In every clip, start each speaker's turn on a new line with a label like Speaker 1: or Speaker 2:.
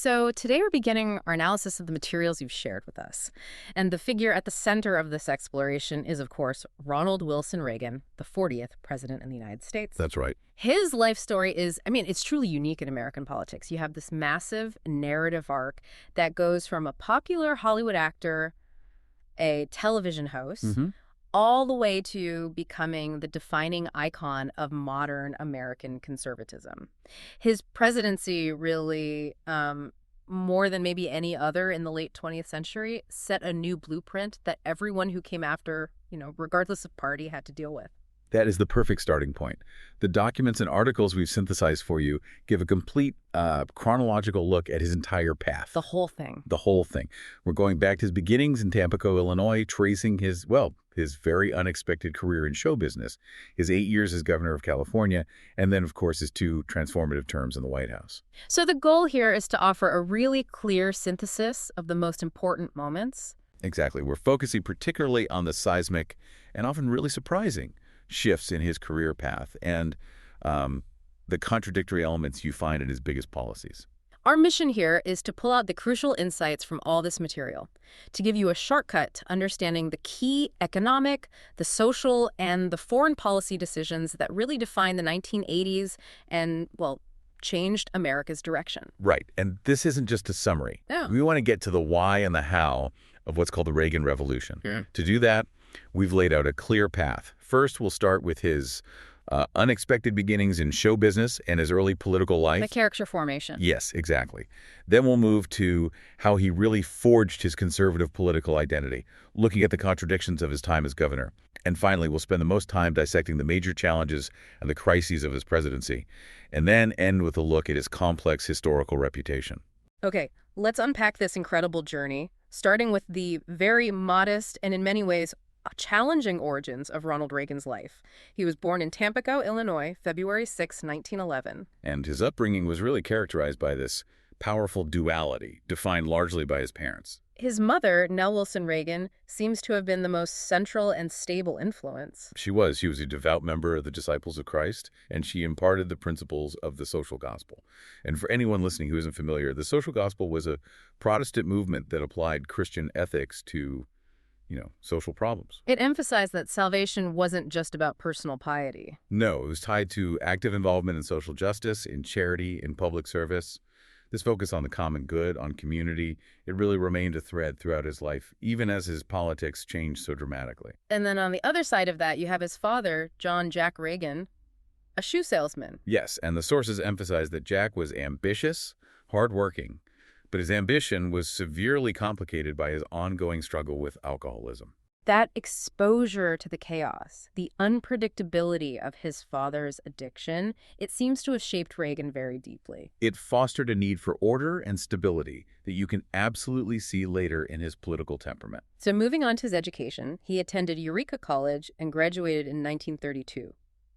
Speaker 1: So today we're beginning our analysis of the materials you've shared with us. And the figure at the center of this exploration is, of course, Ronald Wilson Reagan, the 40th president in the United States.
Speaker 2: That's right.
Speaker 1: His life story is, it's truly unique in American politics. You have this massive narrative arc that goes from a popular Hollywood actor, a television host, all the way to becoming the defining icon of modern American conservatism. His presidency really, more than maybe any other in the late 20th century, set a new blueprint that everyone who came after, regardless of party, had to deal with.
Speaker 2: That is the perfect starting point. The documents and articles we've synthesized for you give a complete chronological look at his entire path.
Speaker 1: The whole thing.
Speaker 2: The whole thing. We're going back to his beginnings in Tampico, Illinois, tracing his very unexpected career in show business, his 8 years as governor of California, and then, of course, his 2 transformative terms in the White House.
Speaker 1: So the goal here is to offer a really clear synthesis of the most important moments.
Speaker 2: Exactly. We're focusing particularly on the seismic and often really surprising shifts in his career path and the contradictory elements you find in his biggest policies.
Speaker 1: Our mission here is to pull out the crucial insights from all this material, to give you a shortcut to understanding the key economic, the social, and the foreign policy decisions that really defined the 1980s and, changed America's direction.
Speaker 2: Right. And this isn't just a summary.
Speaker 1: No.
Speaker 2: We want to get to the why and the how of what's called the Reagan Revolution.
Speaker 1: Yeah.
Speaker 2: To do that, we've laid out a clear path. First, we'll start with his unexpected beginnings in show business and his early political life.
Speaker 1: The character formation.
Speaker 2: Yes, exactly. Then we'll move to how he really forged his conservative political identity, looking at the contradictions of his time as governor. And finally, we'll spend the most time dissecting the major challenges and the crises of his presidency, and then end with a look at his complex historical reputation.
Speaker 1: Okay, let's unpack this incredible journey, starting with the very modest and in many ways challenging origins of Ronald Reagan's life. He was born in Tampico, Illinois, February 6, 1911.
Speaker 2: And his upbringing was really characterized by this powerful duality, defined largely by his parents.
Speaker 1: His mother, Nell Wilson Reagan, seems to have been the most central and stable influence.
Speaker 2: She was a devout member of the Disciples of Christ, and she imparted the principles of the social gospel. And for anyone listening who isn't familiar, the social gospel was a Protestant movement that applied Christian ethics to social problems.
Speaker 1: It emphasized that salvation wasn't just about personal piety.
Speaker 2: No, it was tied to active involvement in social justice, in charity, in public service. This focus on the common good, on community, it really remained a thread throughout his life, even as his politics changed so dramatically.
Speaker 1: And then on the other side of that, you have his father, John Jack Reagan, a shoe salesman.
Speaker 2: Yes, and the sources emphasize that Jack was ambitious, hardworking, but his ambition was severely complicated by his ongoing struggle with alcoholism.
Speaker 1: That exposure to the chaos, the unpredictability of his father's addiction, it seems to have shaped Reagan very deeply.
Speaker 2: It fostered a need for order and stability that you can absolutely see later in his political temperament.
Speaker 1: So moving on to his education, he attended Eureka College and graduated in 1932,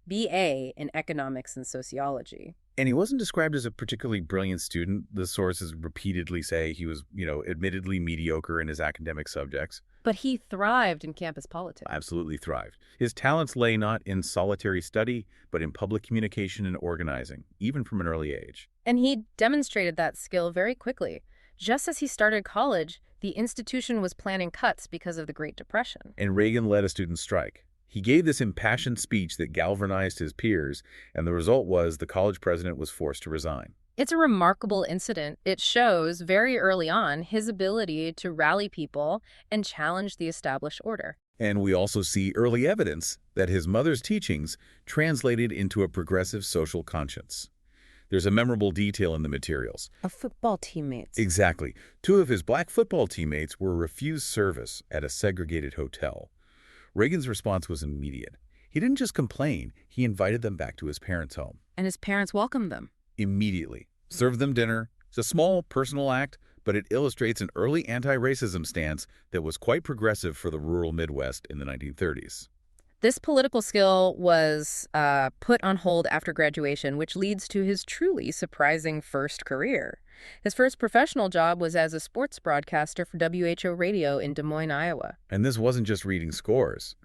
Speaker 1: B.A. in economics and sociology.
Speaker 2: And he wasn't described as a particularly brilliant student. The sources repeatedly say he was, admittedly mediocre in his academic subjects.
Speaker 1: But he thrived in campus politics.
Speaker 2: Absolutely thrived. His talents lay not in solitary study, but in public communication and organizing, even from an early age.
Speaker 1: And he demonstrated that skill very quickly. Just as he started college, the institution was planning cuts because of the Great Depression.
Speaker 2: And Reagan led a student strike. He gave this impassioned speech that galvanized his peers, and the result was the college president was forced to resign.
Speaker 1: It's a remarkable incident. It shows very early on his ability to rally people and challenge the established order.
Speaker 2: And we also see early evidence that his mother's teachings translated into a progressive social conscience. There's a memorable detail in the materials.
Speaker 1: Of football teammates.
Speaker 2: Exactly. 2 of his black football teammates were refused service at a segregated hotel. Reagan's response was immediate. He didn't just complain, he invited them back to his parents' home.
Speaker 1: And his parents welcomed them.
Speaker 2: Immediately. Served them dinner. It's a small, personal act, but it illustrates an early anti-racism stance that was quite progressive for the rural Midwest in the 1930s.
Speaker 1: This political skill was put on hold after graduation, which leads to his truly surprising first career. His first professional job was as a sports broadcaster for WHO Radio in Des Moines, Iowa.
Speaker 2: And this wasn't just reading scores.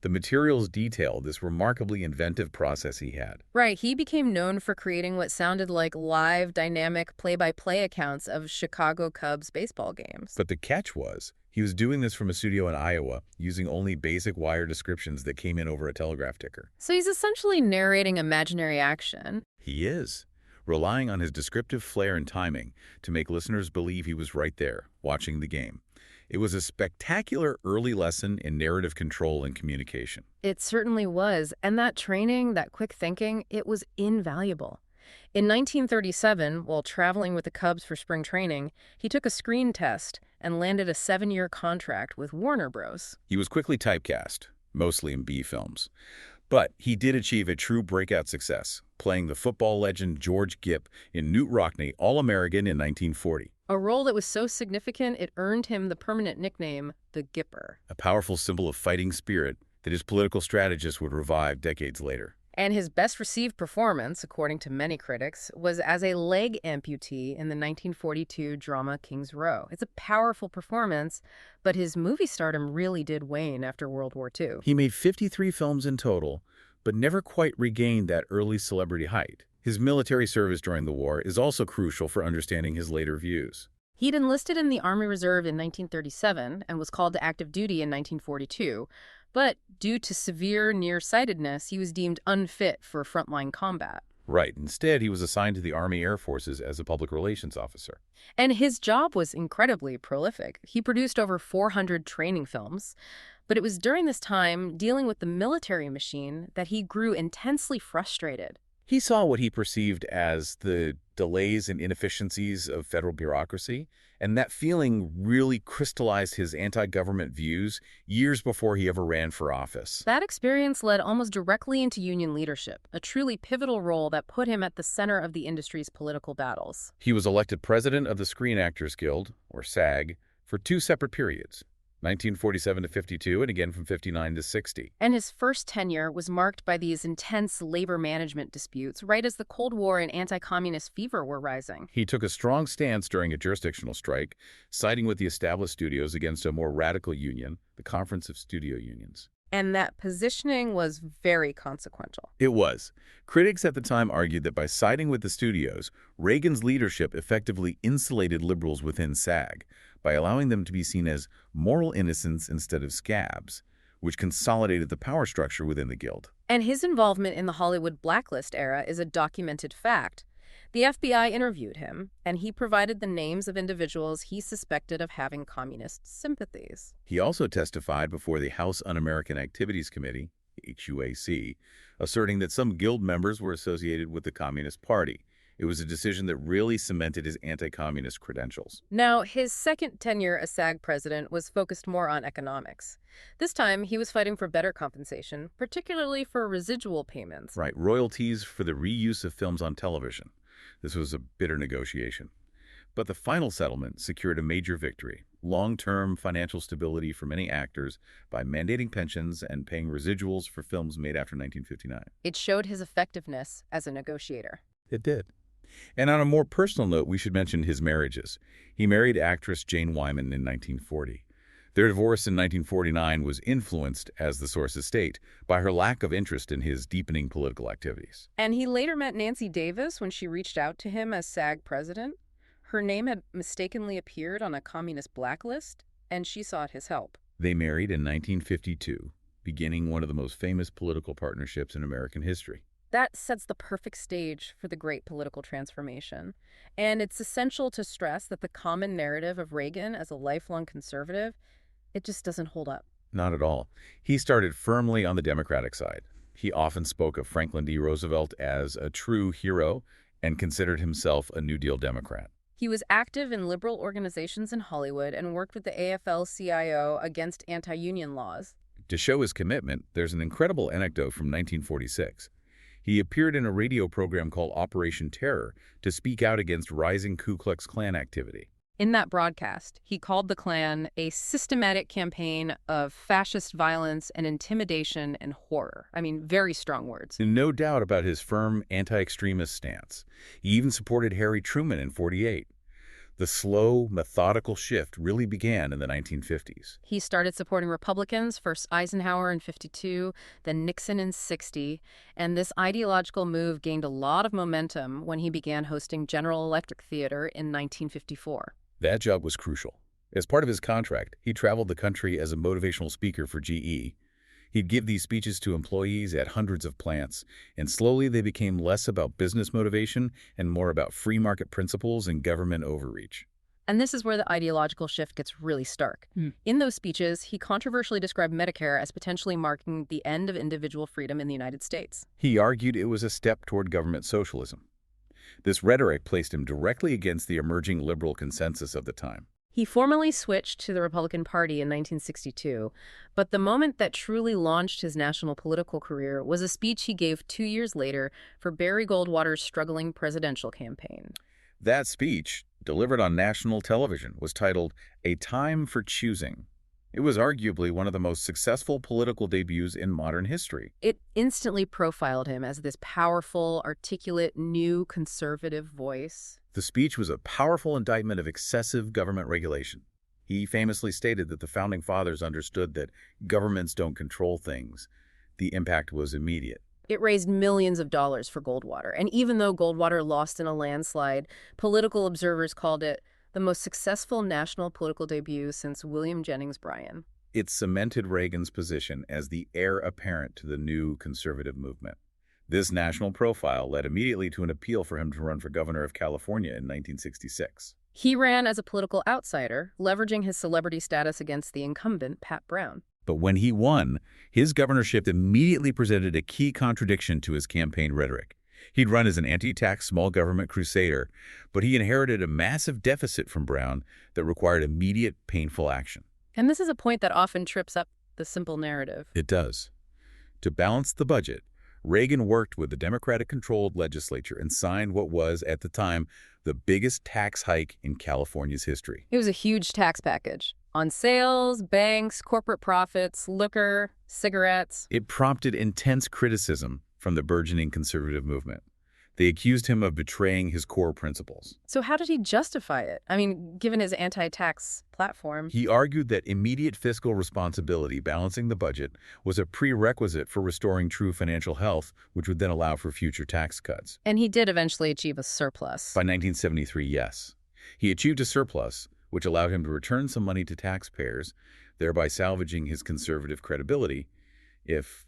Speaker 2: The materials detail this remarkably inventive process he had.
Speaker 1: Right, he became known for creating what sounded like live, dynamic, play-by-play accounts of Chicago Cubs baseball games.
Speaker 2: But the catch was, he was doing this from a studio in Iowa, using only basic wire descriptions that came in over a telegraph ticker.
Speaker 1: So he's essentially narrating imaginary action.
Speaker 2: He is, relying on his descriptive flair and timing to make listeners believe he was right there, watching the game. It was a spectacular early lesson in narrative control and communication.
Speaker 1: It certainly was, and that training, that quick thinking, it was invaluable. In 1937, while traveling with the Cubs for spring training, he took a screen test and landed a 7-year contract with Warner Bros.
Speaker 2: He was quickly typecast, mostly in B films. But he did achieve a true breakout success, playing the football legend George Gipp in Newt Rockne All-American in 1940.
Speaker 1: A role that was so significant it earned him the permanent nickname, the Gipper.
Speaker 2: A powerful symbol of fighting spirit that his political strategist would revive decades later.
Speaker 1: And his best-received performance, according to many critics, was as a leg amputee in the 1942 drama King's Row. It's a powerful performance, but his movie stardom really did wane after World War II.
Speaker 2: He made 53 films in total, but never quite regained that early celebrity height. His military service during the war is also crucial for understanding his later views.
Speaker 1: He'd enlisted in the Army Reserve in 1937 and was called to active duty in 1942, but due to severe nearsightedness, he was deemed unfit for frontline combat.
Speaker 2: Right. Instead, he was assigned to the Army Air Forces as a public relations officer.
Speaker 1: And his job was incredibly prolific. He produced over 400 training films, but it was during this time, dealing with the military machine, that he grew intensely frustrated.
Speaker 2: He saw what he perceived as the delays and inefficiencies of federal bureaucracy, and that feeling really crystallized his anti-government views years before he ever ran for office.
Speaker 1: That experience led almost directly into union leadership, a truly pivotal role that put him at the center of the industry's political battles.
Speaker 2: He was elected president of the Screen Actors Guild, or SAG, for 2 separate periods. 1947 to 52, and again from 59 to 60.
Speaker 1: And his first tenure was marked by these intense labor management disputes, right as the Cold War and anti-communist fever were rising.
Speaker 2: He took a strong stance during a jurisdictional strike, siding with the established studios against a more radical union, the Conference of Studio Unions.
Speaker 1: And that positioning was very consequential.
Speaker 2: It was. Critics at the time argued that by siding with the studios, Reagan's leadership effectively insulated liberals within SAG by allowing them to be seen as moral innocents instead of scabs, which consolidated the power structure within the guild.
Speaker 1: And his involvement in the Hollywood blacklist era is a documented fact. The FBI interviewed him, and he provided the names of individuals he suspected of having communist sympathies.
Speaker 2: He also testified before the House Un-American Activities Committee, HUAC, asserting that some guild members were associated with the Communist Party. It was a decision that really cemented his anti-communist credentials.
Speaker 1: Now, his second tenure as SAG president was focused more on economics. This time, he was fighting for better compensation, particularly for residual payments.
Speaker 2: Right, royalties for the reuse of films on television. This was a bitter negotiation. But the final settlement secured a major victory, long-term financial stability for many actors by mandating pensions and paying residuals for films made after 1959.
Speaker 1: It showed his effectiveness as a negotiator.
Speaker 2: It did. And on a more personal note, we should mention his marriages. He married actress Jane Wyman in 1940. Their divorce in 1949 was influenced, as the sources state, by her lack of interest in his deepening political activities.
Speaker 1: And he later met Nancy Davis when she reached out to him as SAG president. Her name had mistakenly appeared on a communist blacklist, and she sought his help.
Speaker 2: They married in 1952, beginning one of the most famous political partnerships in American history.
Speaker 1: That sets the perfect stage for the great political transformation. And it's essential to stress that the common narrative of Reagan as a lifelong conservative, it just doesn't hold up.
Speaker 2: Not at all. He started firmly on the Democratic side. He often spoke of Franklin D. Roosevelt as a true hero and considered himself a New Deal Democrat.
Speaker 1: He was active in liberal organizations in Hollywood and worked with the AFL-CIO against anti-union laws.
Speaker 2: To show his commitment, there's an incredible anecdote from 1946. He appeared in a radio program called Operation Terror to speak out against rising Ku Klux Klan activity.
Speaker 1: In that broadcast, he called the Klan a systematic campaign of fascist violence and intimidation and horror. I mean, very strong words.
Speaker 2: And no doubt about his firm anti-extremist stance. He even supported Harry Truman in '48. The slow, methodical shift really began in the 1950s.
Speaker 1: He started supporting Republicans, first Eisenhower in 52, then Nixon in 60, and this ideological move gained a lot of momentum when he began hosting General Electric Theater in 1954.
Speaker 2: That job was crucial. As part of his contract, he traveled the country as a motivational speaker for GE. He'd give these speeches to employees at hundreds of plants, and slowly they became less about business motivation and more about free market principles and government overreach.
Speaker 1: And this is where the ideological shift gets really stark. In those speeches, he controversially described Medicare as potentially marking the end of individual freedom in the United States.
Speaker 2: He argued it was a step toward government socialism. This rhetoric placed him directly against the emerging liberal consensus of the time.
Speaker 1: He formally switched to the Republican Party in 1962, but the moment that truly launched his national political career was a speech he gave 2 years later for Barry Goldwater's struggling presidential campaign.
Speaker 2: That speech, delivered on national television, was titled "A Time for Choosing." It was arguably one of the most successful political debuts in modern history.
Speaker 1: It instantly profiled him as this powerful, articulate, new conservative voice.
Speaker 2: The speech was a powerful indictment of excessive government regulation. He famously stated that the Founding Fathers understood that governments don't control things. The impact was immediate.
Speaker 1: It raised millions of dollars for Goldwater, and even though Goldwater lost in a landslide, political observers called it the most successful national political debut since William Jennings Bryan.
Speaker 2: It cemented Reagan's position as the heir apparent to the new conservative movement. This national profile led immediately to an appeal for him to run for governor of California in 1966.
Speaker 1: He ran as a political outsider, leveraging his celebrity status against the incumbent, Pat Brown.
Speaker 2: But when he won, his governorship immediately presented a key contradiction to his campaign rhetoric. He'd run as an anti-tax small government crusader, but he inherited a massive deficit from Brown that required immediate, painful action.
Speaker 1: And this is a point that often trips up the simple narrative.
Speaker 2: It does. To balance the budget, Reagan worked with the Democratic-controlled legislature and signed what was, at the time, the biggest tax hike in California's history.
Speaker 1: It was a huge tax package on sales, banks, corporate profits, liquor, cigarettes.
Speaker 2: It prompted intense criticism from the burgeoning conservative movement. They accused him of betraying his core principles.
Speaker 1: So how did he justify it? I mean, given his anti-tax platform.
Speaker 2: He argued that immediate fiscal responsibility, balancing the budget, was a prerequisite for restoring true financial health, which would then allow for future tax cuts.
Speaker 1: And he did eventually achieve a surplus.
Speaker 2: By 1973, yes. He achieved a surplus, which allowed him to return some money to taxpayers, thereby salvaging his conservative credibility, if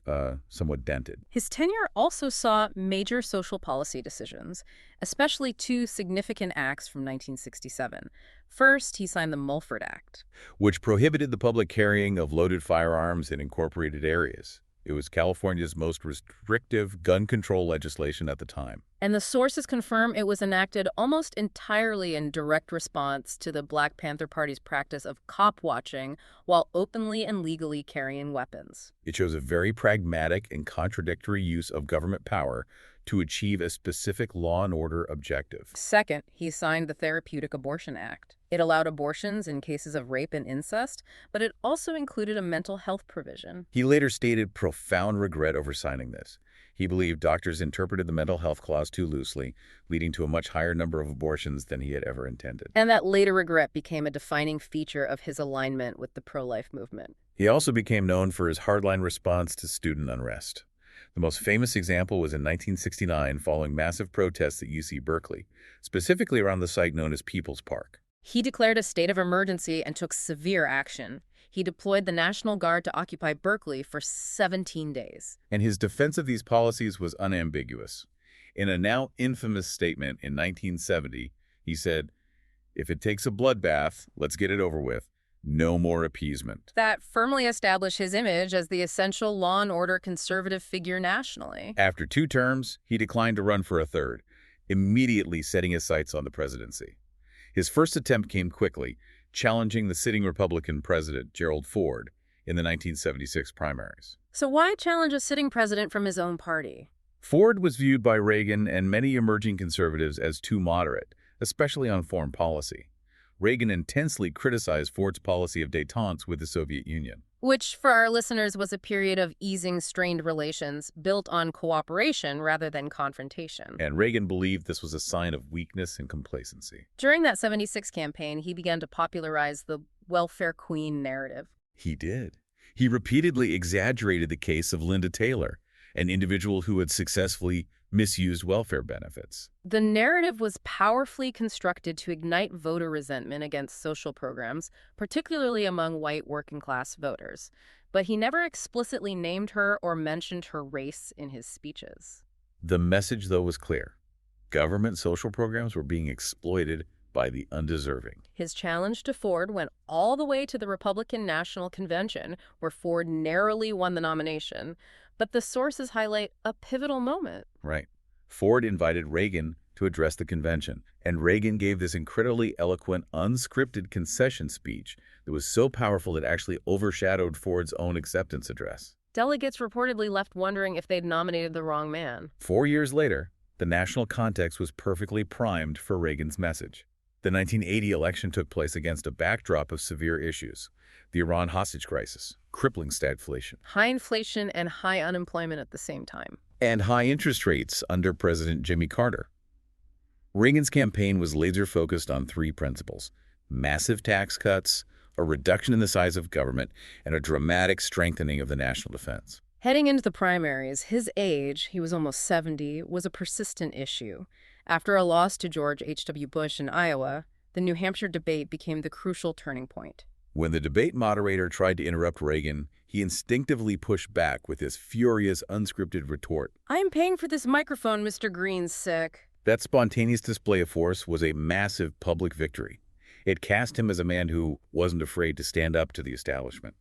Speaker 2: somewhat dented.
Speaker 1: His tenure also saw major social policy decisions, especially two significant acts from 1967. First, he signed the Mulford Act,
Speaker 2: which prohibited the public carrying of loaded firearms in incorporated areas. It was California's most restrictive gun control legislation at the time.
Speaker 1: And the sources confirm it was enacted almost entirely in direct response to the Black Panther Party's practice of cop-watching while openly and legally carrying weapons.
Speaker 2: It shows a very pragmatic and contradictory use of government power to achieve a specific law and order objective.
Speaker 1: Second, he signed the Therapeutic Abortion Act. It allowed abortions in cases of rape and incest, but it also included a mental health provision.
Speaker 2: He later stated profound regret over signing this. He believed doctors interpreted the mental health clause too loosely, leading to a much higher number of abortions than he had ever intended.
Speaker 1: And that later regret became a defining feature of his alignment with the pro-life movement.
Speaker 2: He also became known for his hardline response to student unrest. The most famous example was in 1969 following massive protests at UC Berkeley, specifically around the site known as People's Park.
Speaker 1: He declared a state of emergency and took severe action. He deployed the National Guard to occupy Berkeley for 17 days.
Speaker 2: And his defense of these policies was unambiguous. In a now infamous statement in 1970, he said, "If it takes a bloodbath, let's get it over with. No more appeasement."
Speaker 1: That firmly established his image as the essential law and order conservative figure nationally.
Speaker 2: After 2 terms, he declined to run for a third, immediately setting his sights on the presidency. His first attempt came quickly, challenging the sitting Republican president, Gerald Ford, in the 1976 primaries.
Speaker 1: So why challenge a sitting president from his own party?
Speaker 2: Ford was viewed by Reagan and many emerging conservatives as too moderate, especially on foreign policy. Reagan intensely criticized Ford's policy of détente with the Soviet Union.
Speaker 1: which for our listeners was a period of easing strained relations built on cooperation rather than confrontation.
Speaker 2: And Reagan believed this was a sign of weakness and complacency.
Speaker 1: During that 76 campaign, he began to popularize the welfare queen narrative.
Speaker 2: He did. He repeatedly exaggerated the case of Linda Taylor, an individual who had successfully misused welfare benefits.
Speaker 1: The narrative was powerfully constructed to ignite voter resentment against social programs, particularly among white working-class voters. But he never explicitly named her or mentioned her race in his speeches.
Speaker 2: The message, though, was clear. Government social programs were being exploited by the undeserving.
Speaker 1: His challenge to Ford went all the way to the Republican National Convention, where Ford narrowly won the nomination. But the sources highlight a pivotal moment.
Speaker 2: Right. Ford invited Reagan to address the convention, and Reagan gave this incredibly eloquent, unscripted concession speech that was so powerful it actually overshadowed Ford's own acceptance address.
Speaker 1: Delegates reportedly left wondering if they'd nominated the wrong man.
Speaker 2: 4 years later, the national context was perfectly primed for Reagan's message. The 1980 election took place against a backdrop of severe issues: the Iran hostage crisis, crippling stagflation,
Speaker 1: High inflation and high unemployment at the same time.
Speaker 2: and high interest rates under President Jimmy Carter. Reagan's campaign was laser-focused on three principles: massive tax cuts, a reduction in the size of government, and a dramatic strengthening of the national defense.
Speaker 1: Heading into the primaries, his age, he was almost 70, was a persistent issue. After a loss to George H.W. Bush in Iowa, the New Hampshire debate became the crucial turning point.
Speaker 2: When the debate moderator tried to interrupt Reagan, he instinctively pushed back with his furious, unscripted retort.
Speaker 1: "I'm paying for this microphone, Mr. Green's sick."
Speaker 2: That spontaneous display of force was a massive public victory. It cast him as a man who wasn't afraid to stand up to the establishment.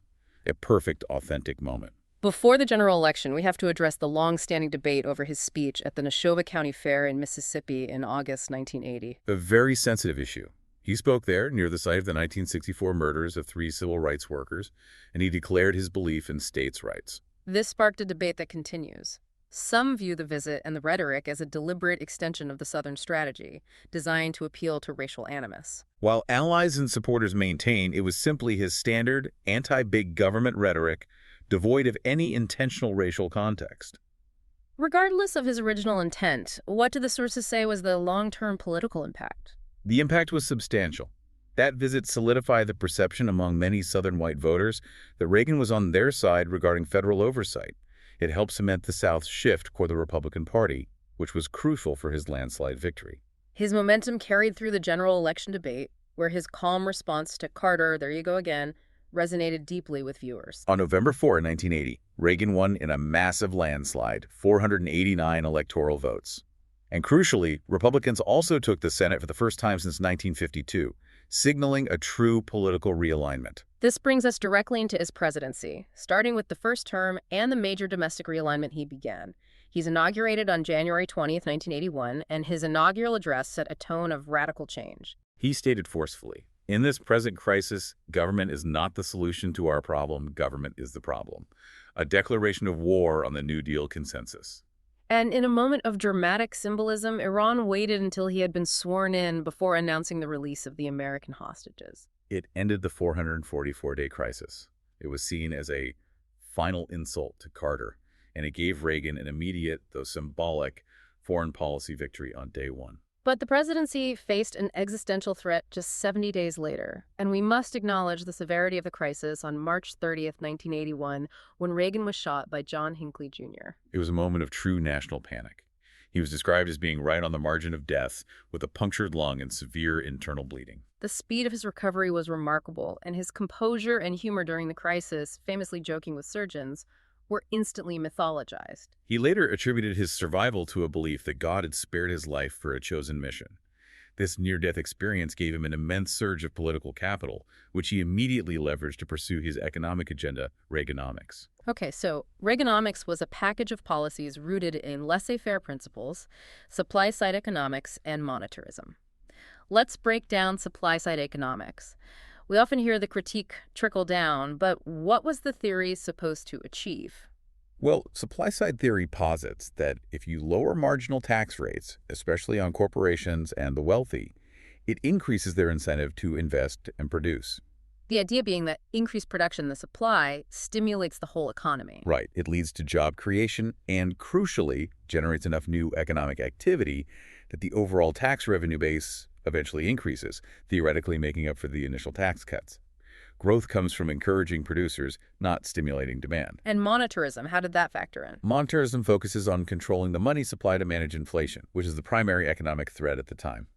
Speaker 2: A perfect, authentic moment.
Speaker 1: Before the general election, we have to address the long-standing debate over his speech at the Neshoba County Fair in Mississippi in August 1980.
Speaker 2: A very sensitive issue. He spoke there near the site of the 1964 murders of 3 civil rights workers, and he declared his belief in states' rights.
Speaker 1: This sparked a debate that continues. Some view the visit and the rhetoric as a deliberate extension of the Southern strategy, designed to appeal to racial animus.
Speaker 2: While allies and supporters maintain it was simply his standard anti-big government rhetoric, devoid of any intentional racial context.
Speaker 1: Regardless of his original intent, what do the sources say was the long-term political impact?
Speaker 2: The impact was substantial. That visit solidified the perception among many Southern white voters that Reagan was on their side regarding federal oversight. It helped cement the South's shift toward the Republican Party, which was crucial for his landslide victory.
Speaker 1: His momentum carried through the general election debate, where his calm response to Carter, there you go again, resonated deeply with viewers.
Speaker 2: On November 4, 1980, Reagan won in a massive landslide, 489 electoral votes. And crucially, Republicans also took the Senate for the first time since 1952, signaling a true political realignment.
Speaker 1: This brings us directly into his presidency, starting with the first term and the major domestic realignment he began. He's inaugurated on January 20th, 1981, and his inaugural address set a tone of radical change.
Speaker 2: He stated forcefully, "In this present crisis, government is not the solution to our problem, government is the problem." A declaration of war on the New Deal consensus.
Speaker 1: And in a moment of dramatic symbolism, Iran waited until he had been sworn in before announcing the release of the American hostages.
Speaker 2: It ended the 444-day crisis. It was seen as a final insult to Carter, and it gave Reagan an immediate, though symbolic, foreign policy victory on day one.
Speaker 1: But the presidency faced an existential threat just 70 days later, and we must acknowledge the severity of the crisis on March 30th, 1981, when Reagan was shot by John Hinckley Jr.
Speaker 2: It was a moment of true national panic. He was described as being right on the margin of death, with a punctured lung and severe internal bleeding.
Speaker 1: The speed of his recovery was remarkable, and his composure and humor during the crisis, famously joking with surgeons, were instantly mythologized.
Speaker 2: He later attributed his survival to a belief that God had spared his life for a chosen mission. This near-death experience gave him an immense surge of political capital, which he immediately leveraged to pursue his economic agenda, Reaganomics.
Speaker 1: Okay, so Reaganomics was a package of policies rooted in laissez-faire principles, supply-side economics, and monetarism. Let's break down supply-side economics. We often hear the critique trickle down, but what was the theory supposed to achieve?
Speaker 2: Well, supply-side theory posits that if you lower marginal tax rates, especially on corporations and the wealthy, it increases their incentive to invest and produce.
Speaker 1: The idea being that increased production, the supply, stimulates the whole economy.
Speaker 2: Right. It leads to job creation and, crucially, generates enough new economic activity that the overall tax revenue base eventually increases, theoretically making up for the initial tax cuts. Growth comes from encouraging producers, not stimulating demand.
Speaker 1: And monetarism, how did that factor in?
Speaker 2: Monetarism focuses on controlling the money supply to manage inflation, which is the primary economic threat at the time.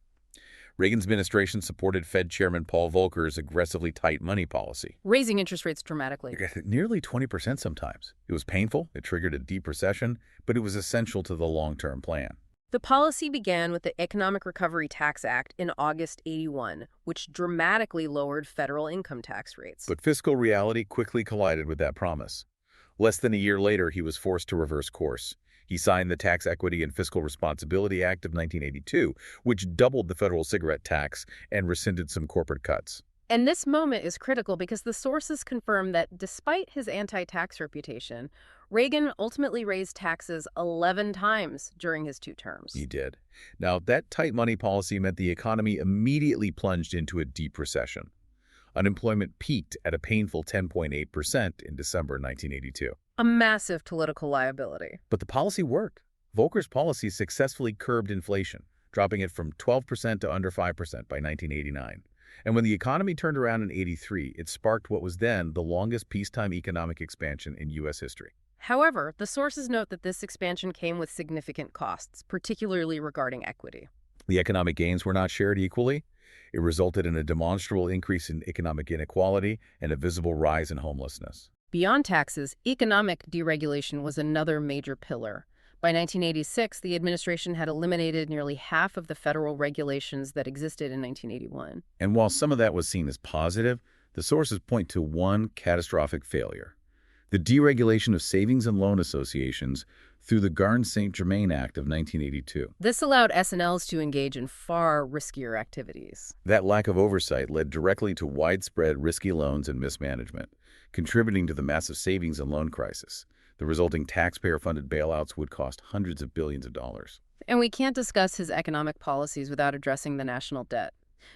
Speaker 2: Reagan's administration supported Fed Chairman Paul Volcker's aggressively tight money policy.
Speaker 1: Raising interest rates dramatically.
Speaker 2: Nearly 20% sometimes. It was painful, it triggered a deep recession, but it was essential to the long-term plan.
Speaker 1: The policy began with the Economic Recovery Tax Act in August '81, which dramatically lowered federal income tax rates.
Speaker 2: But fiscal reality quickly collided with that promise. Less than a year later, he was forced to reverse course. He signed the Tax Equity and Fiscal Responsibility Act of 1982, which doubled the federal cigarette tax and rescinded some corporate cuts.
Speaker 1: And this moment is critical because the sources confirm that despite his anti-tax reputation, Reagan ultimately raised taxes 11 times during his 2 terms.
Speaker 2: He did. Now, that tight money policy meant the economy immediately plunged into a deep recession. Unemployment peaked at a painful 10.8% in December 1982.
Speaker 1: A massive political liability.
Speaker 2: But the policy worked. Volcker's policy successfully curbed inflation, dropping it from 12% to under 5% by 1989. And when the economy turned around in '83, it sparked what was then the longest peacetime economic expansion in U.S. history.
Speaker 1: However, the sources note that this expansion came with significant costs, particularly regarding equity.
Speaker 2: The economic gains were not shared equally. It resulted in a demonstrable increase in economic inequality and a visible rise in homelessness.
Speaker 1: Beyond taxes, economic deregulation was another major pillar. By 1986, the administration had eliminated nearly half of the federal regulations that existed in 1981.
Speaker 2: And while some of that was seen as positive, the sources point to one catastrophic failure: the deregulation of savings and loan associations through the Garn-St. Germain Act of 1982.
Speaker 1: This allowed S&Ls to engage in far riskier activities.
Speaker 2: That lack of oversight led directly to widespread risky loans and mismanagement, contributing to the massive savings and loan crisis. The resulting taxpayer-funded bailouts would cost hundreds of billions of dollars.
Speaker 1: And we can't discuss his economic policies without addressing the national debt.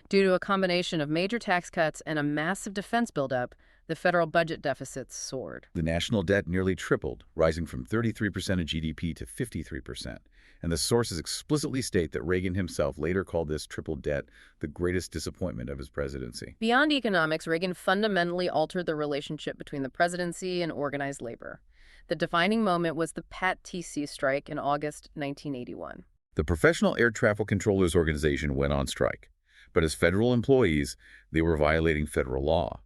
Speaker 1: Due to a combination of major tax cuts and a massive defense buildup, the federal budget deficits soared.
Speaker 2: The national debt nearly tripled, rising from 33% of GDP to 53%. And the sources explicitly state that Reagan himself later called this triple debt the greatest disappointment of his presidency.
Speaker 1: Beyond economics, Reagan fundamentally altered the relationship between the presidency and organized labor. The defining moment was the PAT-TC strike in August 1981.
Speaker 2: The Professional Air Traffic Controllers Organization went on strike, but as federal employees, they were violating federal law.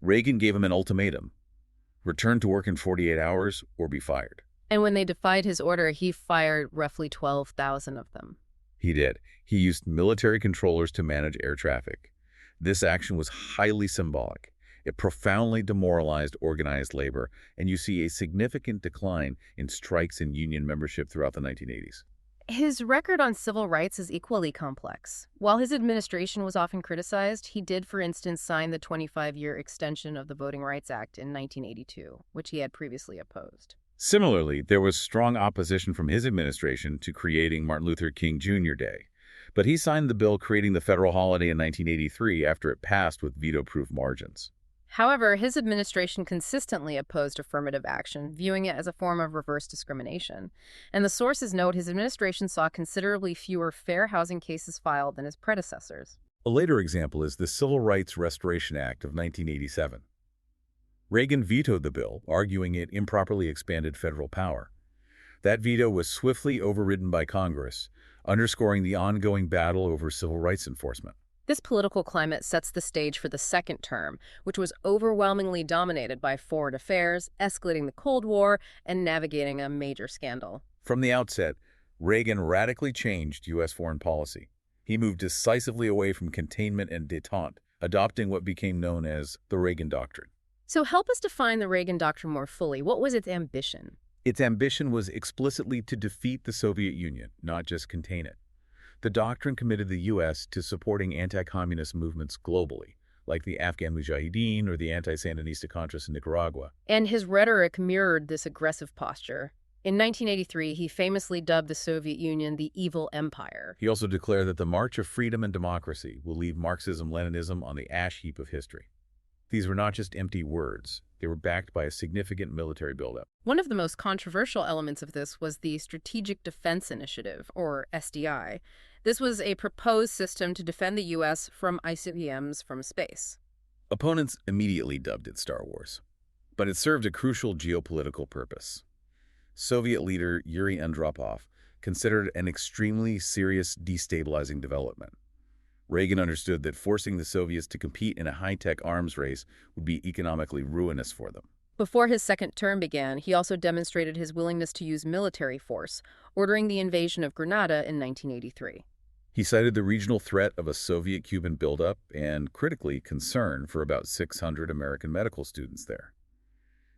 Speaker 2: Reagan gave them an ultimatum: return to work in 48 hours or be fired.
Speaker 1: And when they defied his order, he fired roughly 12,000 of them.
Speaker 2: He did. He used military controllers to manage air traffic. This action was highly symbolic. It profoundly demoralized organized labor, and you see a significant decline in strikes and union membership throughout the 1980s.
Speaker 1: His record on civil rights is equally complex. While his administration was often criticized, he did, for instance, sign the 25-year extension of the Voting Rights Act in 1982, which he had previously opposed.
Speaker 2: Similarly, there was strong opposition from his administration to creating Martin Luther King Jr. Day, but he signed the bill creating the federal holiday in 1983 after it passed with veto-proof margins.
Speaker 1: However, his administration consistently opposed affirmative action, viewing it as a form of reverse discrimination. And the sources note his administration saw considerably fewer fair housing cases filed than his predecessors.
Speaker 2: A later example is the Civil Rights Restoration Act of 1987. Reagan vetoed the bill, arguing it improperly expanded federal power. That veto was swiftly overridden by Congress, underscoring the ongoing battle over civil rights enforcement.
Speaker 1: This political climate sets the stage for the second term, which was overwhelmingly dominated by foreign affairs, escalating the Cold War, and navigating a major scandal.
Speaker 2: From the outset, Reagan radically changed U.S. foreign policy. He moved decisively away from containment and détente, adopting what became known as the Reagan Doctrine.
Speaker 1: So help us define the Reagan Doctrine more fully. What was its ambition?
Speaker 2: Its ambition was explicitly to defeat the Soviet Union, not just contain it. The doctrine committed the U.S. to supporting anti-communist movements globally, like the Afghan Mujahideen or the anti-Sandinista Contras in Nicaragua.
Speaker 1: And his rhetoric mirrored this aggressive posture. In 1983, he famously dubbed the Soviet Union the evil empire.
Speaker 2: He also declared that the march of freedom and democracy will leave Marxism-Leninism on the ash heap of history. These were not just empty words. They were backed by a significant military buildup.
Speaker 1: One of the most controversial elements of this was the Strategic Defense Initiative, or SDI. This was a proposed system to defend the U.S. from ICBMs from space.
Speaker 2: Opponents immediately dubbed it Star Wars, but it served a crucial geopolitical purpose. Soviet leader Yuri Andropov considered an extremely serious destabilizing development. Reagan understood that forcing the Soviets to compete in a high-tech arms race would be economically ruinous for them.
Speaker 1: Before his second term began, he also demonstrated his willingness to use military force, ordering the invasion of Grenada in 1983.
Speaker 2: He cited the regional threat of a Soviet-Cuban buildup and, critically, concern for about 600 American medical students there.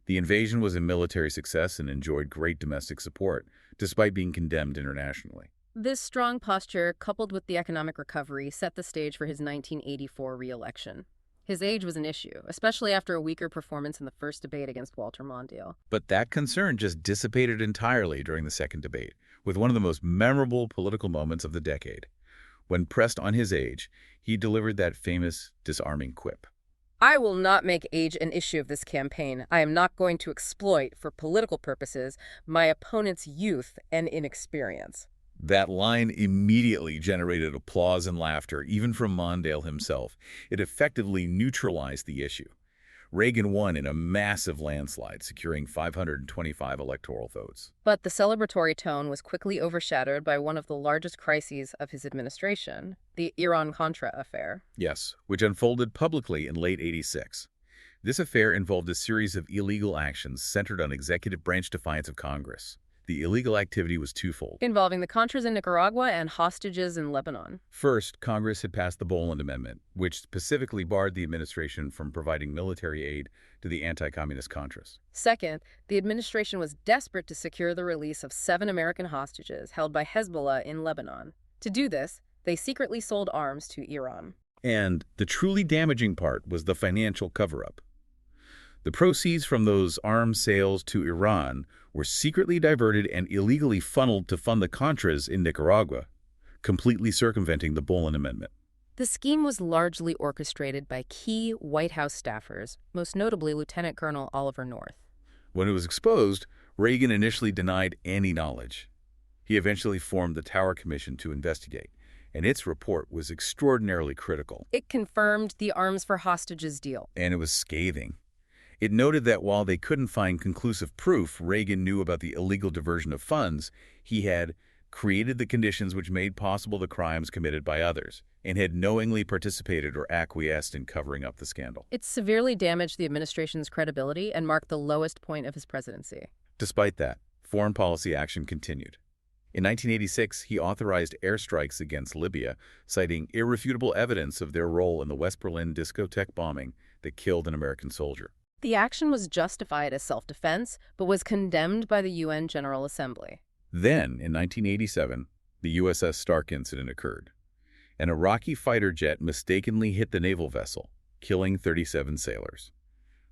Speaker 2: The invasion was a military success and enjoyed great domestic support, despite being condemned internationally.
Speaker 1: This strong posture, coupled with the economic recovery, set the stage for his 1984 re-election. His age was an issue, especially after a weaker performance in the first debate against Walter Mondale.
Speaker 2: But that concern just dissipated entirely during the second debate, with one of the most memorable political moments of the decade. When pressed on his age, he delivered that famous, disarming quip.
Speaker 1: "I will not make age an issue of this campaign. I am not going to exploit, for political purposes, my opponent's youth and inexperience."
Speaker 2: That line immediately generated applause and laughter, even from Mondale himself. It effectively neutralized the issue. Reagan won in a massive landslide, securing 525 electoral votes.
Speaker 1: But the celebratory tone was quickly overshadowed by one of the largest crises of his administration, the Iran-Contra affair.
Speaker 2: Yes, which unfolded publicly in late '86. This affair involved a series of illegal actions centered on executive branch defiance of Congress. The illegal activity was twofold.
Speaker 1: Involving the Contras in Nicaragua and hostages in Lebanon.
Speaker 2: First, Congress had passed the Boland Amendment, which specifically barred the administration from providing military aid to the anti-communist Contras.
Speaker 1: Second, the administration was desperate to secure the release of 7 American hostages held by Hezbollah in Lebanon. To do this, they secretly sold arms to Iran.
Speaker 2: And the truly damaging part was the financial cover-up. The proceeds from those arms sales to Iran were secretly diverted and illegally funneled to fund the Contras in Nicaragua, completely circumventing the Boland Amendment.
Speaker 1: The scheme was largely orchestrated by key White House staffers, most notably Lieutenant Colonel Oliver North.
Speaker 2: When it was exposed, Reagan initially denied any knowledge. He eventually formed the Tower Commission to investigate, and its report was extraordinarily critical.
Speaker 1: It confirmed the arms for hostages deal.
Speaker 2: And it was scathing. It noted that while they couldn't find conclusive proof Reagan knew about the illegal diversion of funds, he had created the conditions which made possible the crimes committed by others, and had knowingly participated or acquiesced in covering up the scandal.
Speaker 1: It severely damaged the administration's credibility and marked the lowest point of his presidency.
Speaker 2: Despite that, foreign policy action continued. In 1986, he authorized airstrikes against Libya, citing irrefutable evidence of their role in the West Berlin discotheque bombing that killed an American soldier.
Speaker 1: The action was justified as self-defense, but was condemned by the UN General Assembly.
Speaker 2: Then, in 1987, the USS Stark incident occurred. An Iraqi fighter jet mistakenly hit the naval vessel, killing 37 sailors.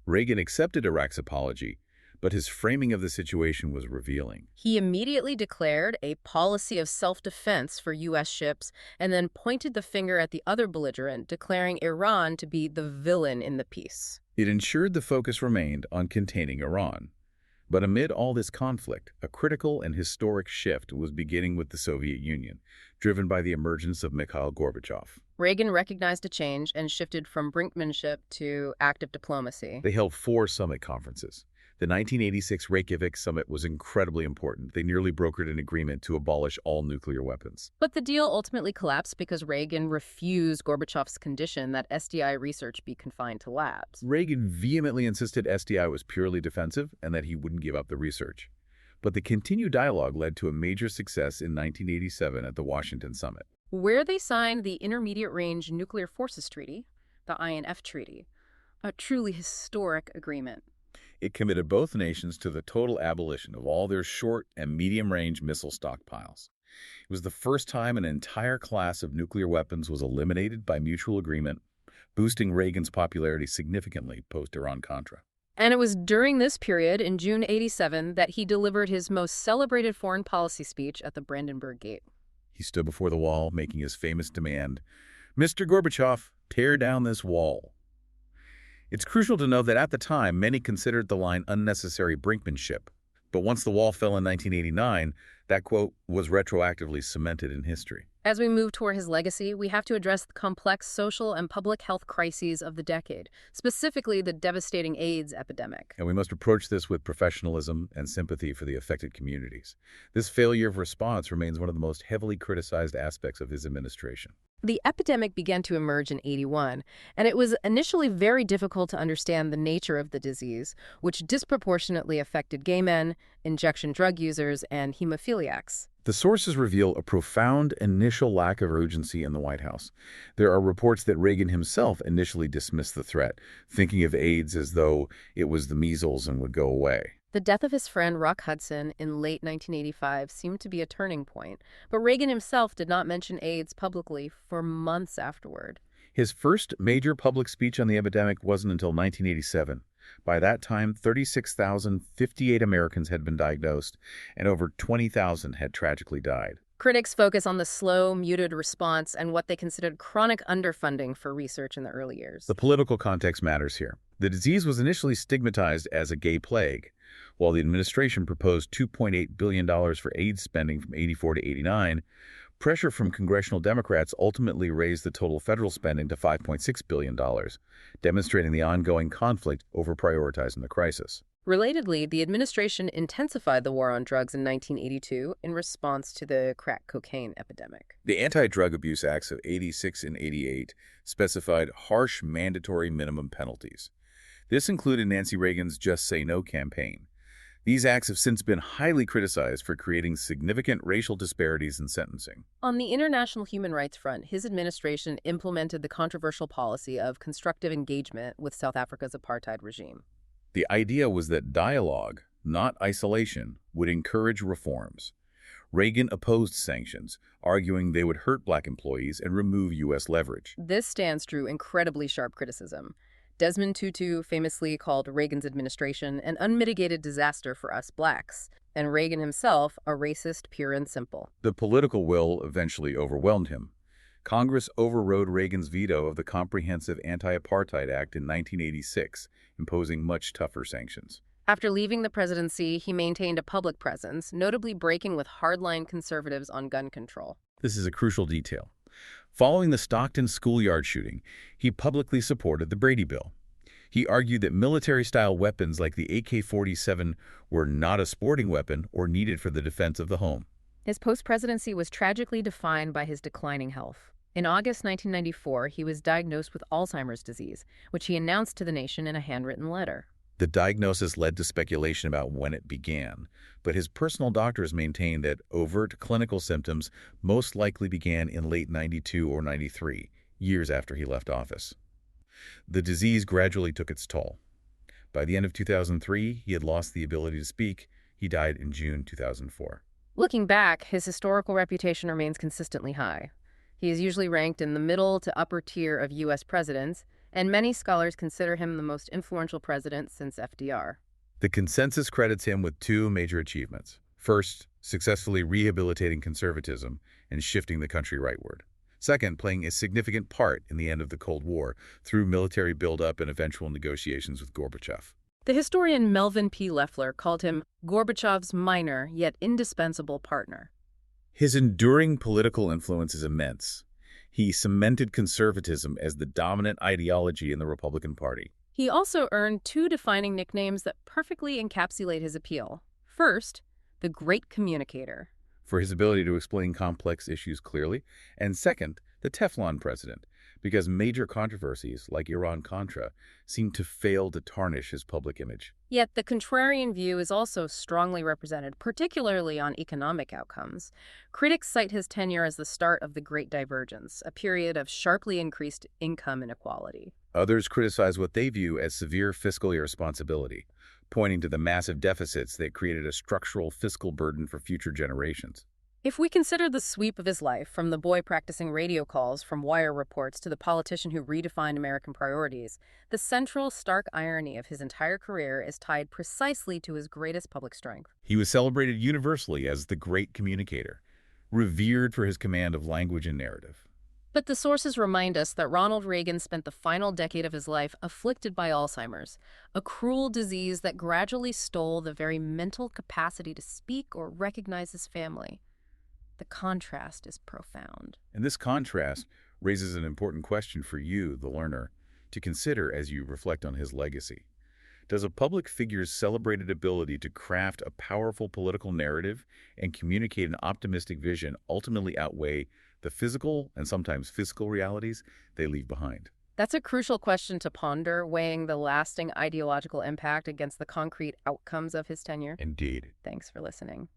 Speaker 2: Reagan accepted Iraq's apology, but his framing of the situation was revealing.
Speaker 1: He immediately declared a policy of self-defense for U.S. ships and then pointed the finger at the other belligerent, declaring Iran to be the villain in the peace.
Speaker 2: It ensured the focus remained on containing Iran. But amid all this conflict, a critical and historic shift was beginning with the Soviet Union, driven by the emergence of Mikhail Gorbachev.
Speaker 1: Reagan recognized a change and shifted from brinkmanship to active diplomacy.
Speaker 2: They held 4 summit conferences. The 1986 Reykjavik summit was incredibly important. They nearly brokered an agreement to abolish all nuclear weapons.
Speaker 1: But the deal ultimately collapsed because Reagan refused Gorbachev's condition that SDI research be confined to labs.
Speaker 2: Reagan vehemently insisted SDI was purely defensive and that he wouldn't give up the research. But the continued dialogue led to a major success in 1987 at the Washington summit,
Speaker 1: where they signed the Intermediate Range Nuclear Forces Treaty, the INF Treaty, a truly historic agreement.
Speaker 2: It committed both nations to the total abolition of all their short and medium-range missile stockpiles. It was the first time an entire class of nuclear weapons was eliminated by mutual agreement, boosting Reagan's popularity significantly post-Iran-Contra.
Speaker 1: And it was during this period, in June '87, that he delivered his most celebrated foreign policy speech at the Brandenburg Gate.
Speaker 2: He stood before the wall, making his famous demand, "Mr. Gorbachev, tear down this wall." It's crucial to know that at the time, many considered the line unnecessary brinkmanship. But once the wall fell in 1989, that quote was retroactively cemented in history.
Speaker 1: As we move toward his legacy, we have to address the complex social and public health crises of the decade, specifically the devastating AIDS epidemic.
Speaker 2: And we must approach this with professionalism and sympathy for the affected communities. This failure of response remains one of the most heavily criticized aspects of his administration.
Speaker 1: The epidemic began to emerge in '81, and it was initially very difficult to understand the nature of the disease, which disproportionately affected gay men, injection drug users, and hemophiliacs.
Speaker 2: The sources reveal a profound initial lack of urgency in the White House. There are reports that Reagan himself initially dismissed the threat, thinking of AIDS as though it was the measles and would go away.
Speaker 1: The death of his friend Rock Hudson in late 1985 seemed to be a turning point, but Reagan himself did not mention AIDS publicly for months afterward.
Speaker 2: His first major public speech on the epidemic wasn't until 1987. By that time, 36,058 Americans had been diagnosed, and over 20,000 had tragically died.
Speaker 1: Critics focus on the slow, muted response and what they considered chronic underfunding for research in the early years.
Speaker 2: The political context matters here. The disease was initially stigmatized as a gay plague. While the administration proposed $2.8 billion for AIDS spending from '84 to '89, pressure from congressional Democrats ultimately raised the total federal spending to $5.6 billion, demonstrating the ongoing conflict over prioritizing the crisis.
Speaker 1: Relatedly, the administration intensified the war on drugs in 1982 in response to the crack cocaine epidemic.
Speaker 2: The Anti-Drug Abuse Acts of '86 and '88 specified harsh mandatory minimum penalties. This included Nancy Reagan's Just Say No campaign. These acts have since been highly criticized for creating significant racial disparities in sentencing.
Speaker 1: On the international human rights front, his administration implemented the controversial policy of constructive engagement with South Africa's apartheid regime.
Speaker 2: The idea was that dialogue, not isolation, would encourage reforms. Reagan opposed sanctions, arguing they would hurt black employees and remove U.S. leverage.
Speaker 1: This stance drew incredibly sharp criticism. Desmond Tutu famously called Reagan's administration an unmitigated disaster for us blacks, and Reagan himself a racist pure and simple.
Speaker 2: The political will eventually overwhelmed him. Congress overrode Reagan's veto of the Comprehensive Anti-Apartheid Act in 1986, imposing much tougher sanctions.
Speaker 1: After leaving the presidency, he maintained a public presence, notably breaking with hardline conservatives on gun control.
Speaker 2: This is a crucial detail. Following the Stockton schoolyard shooting, he publicly supported the Brady Bill. He argued that military-style weapons like the AK-47 were not a sporting weapon or needed for the defense of the home.
Speaker 1: His post-presidency was tragically defined by his declining health. In August 1994, he was diagnosed with Alzheimer's disease, which he announced to the nation in a handwritten letter.
Speaker 2: The diagnosis led to speculation about when it began, but his personal doctors maintained that overt clinical symptoms most likely began in late '92 or '93, years after he left office. The disease gradually took its toll. By the end of 2003, he had lost the ability to speak. He died in June 2004.
Speaker 1: Looking back, his historical reputation remains consistently high. He is usually ranked in the middle to upper tier of U.S. presidents, and many scholars consider him the most influential president since FDR.
Speaker 2: The consensus credits him with two major achievements. First, successfully rehabilitating conservatism and shifting the country rightward. Second, playing a significant part in the end of the Cold War through military buildup and eventual negotiations with Gorbachev.
Speaker 1: The historian Melvin P. Leffler called him Gorbachev's minor yet indispensable partner.
Speaker 2: His enduring political influence is immense. He cemented conservatism as the dominant ideology in the Republican Party.
Speaker 1: He also earned two defining nicknames that perfectly encapsulate his appeal. First, the Great Communicator,
Speaker 2: for his ability to explain complex issues clearly, and second, the Teflon president, because major controversies like Iran-Contra seem to fail to tarnish his public image.
Speaker 1: Yet the contrarian view is also strongly represented, particularly on economic outcomes. Critics cite his tenure as the start of the Great Divergence, a period of sharply increased income inequality.
Speaker 2: Others criticize what they view as severe fiscal irresponsibility, pointing to the massive deficits that created a structural fiscal burden for future generations.
Speaker 1: If we consider the sweep of his life, from the boy practicing radio calls from wire reports to the politician who redefined American priorities, the central, stark irony of his entire career is tied precisely to his greatest public strength.
Speaker 2: He was celebrated universally as the Great Communicator, revered for his command of language and narrative.
Speaker 1: But the sources remind us that Ronald Reagan spent the final decade of his life afflicted by Alzheimer's, a cruel disease that gradually stole the very mental capacity to speak or recognize his family. The contrast is profound.
Speaker 2: And this contrast raises an important question for you, the learner, to consider as you reflect on his legacy. Does a public figure's celebrated ability to craft a powerful political narrative and communicate an optimistic vision ultimately outweigh the physical and sometimes fiscal realities they leave behind?
Speaker 1: That's a crucial question to ponder, weighing the lasting ideological impact against the concrete outcomes of his tenure.
Speaker 2: Indeed.
Speaker 1: Thanks for listening.